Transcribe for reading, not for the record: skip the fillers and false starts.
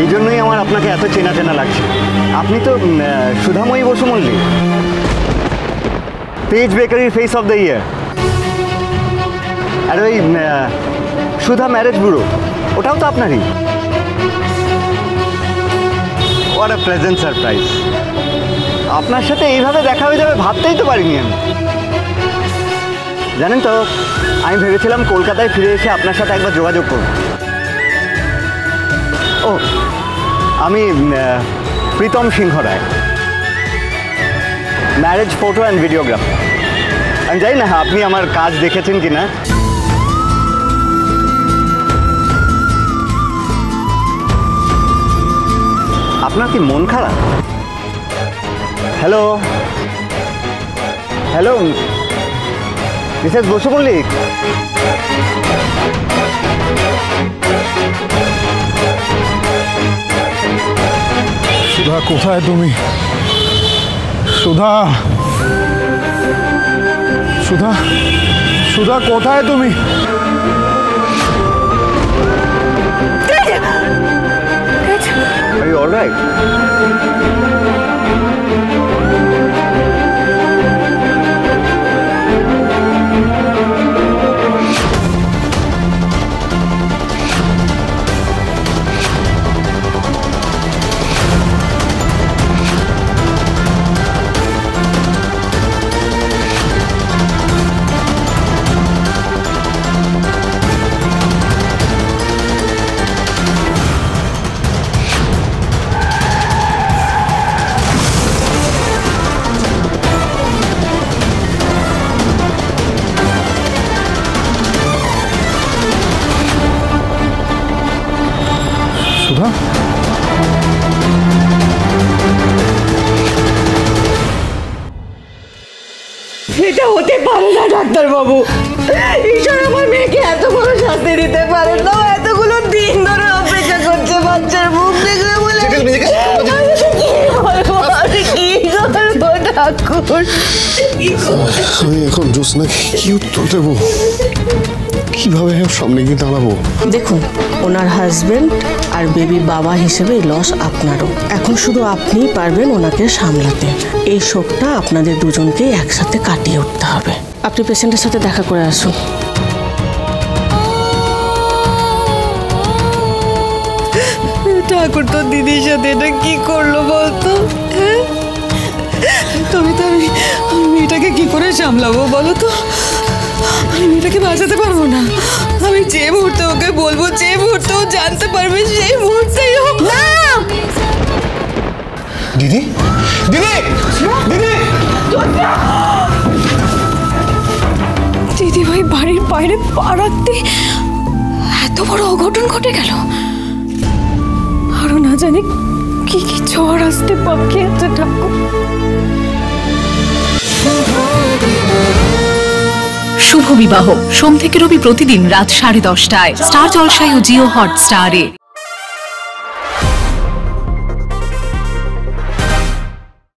এই জন্যই আমার আপনাকে এত চেনা চেনা লাগছে। আপনি তো সুধাময়ী বসু মল্লিক, পেজ বেকারির ফেস অফ দ্য ইয়ার। আর ওই সুধা ম্যারেজ ব্যুরো, ওটাও তো আপনারই। What a pleasant surprise! আপনার সাথে এইভাবে দেখা হয়ে যাবে ভাবতেই তো পারিনি আমি। জানেন তো, আমি ভেবেছিলাম কলকাতায় ফিরে এসে আপনার সাথে একবার যোগাযোগ করব। ও, আমি প্রীতম সিংহ রায়, ম্যারেজ ফটো অ্যান্ড ভিডিওগ্রাফার। আমি জানি না আপনি আমার কাজ দেখেছেন কি না। আপনার কি মন খারাপ? Hello hello, Mrs Basu Mallick. Sudha, কোথায় তুমি? সুধা, সুধা, সুধা, কোথায় তুমি? Are you all right? সুধা, এটা হতে পারে না ডাক্তারবাবু। ঈশ্বর আমার মেয়েকে এত বড় শাস্তি দিতে পারে না। এতগুলো দিন ধরে অপেক্ষা করছে বাচ্চার মুখ দেখবে বলে। আমি এখন জ্যোৎস্নাকে কি উত্তর দেবো? কিভাবে সামনে গিয়ে দাঁড়াবো? দেখুন, ওনার হাজবেন্ড আর বেবির বাবা হিসেবে লস আপনারও। এখন শুধু আপনিই পারবেন ওনাকে সামলাতে। এই শোকটা আপনাদের দুজনকেই একসাথে কাটিয়ে উঠতে হবে। আপনি পেশেন্টের সাথে দেখা করে আসুন। ঠাকুর তো দিদির সাথে এটা কি করলো বলতো? তবে তো আমি মেয়েটাকে কি করে সামলাবো বলো তো? আমি মেয়েটাকে বাঁচাতে পারবো না। আমি যে মুহূর্তে ওকে বলবো, যে মুহূর্তে ও জানতে পারবে, সেই মুহূর্তেই হোক না। দিদি, দিদি, দিদি! দিদি ভাই বাড়ির বাইরে পা রাখতে এত বড় অঘটন ঘটে গেল। আরো না জানি কি কি ঝড় আসতে বাকি আছে ঠাকুর। শুভ বিবাহ সোম থেকে রবি প্রতিদিন রাত 10:30টায় স্টার জলসায় ও জিও হটস্টারে।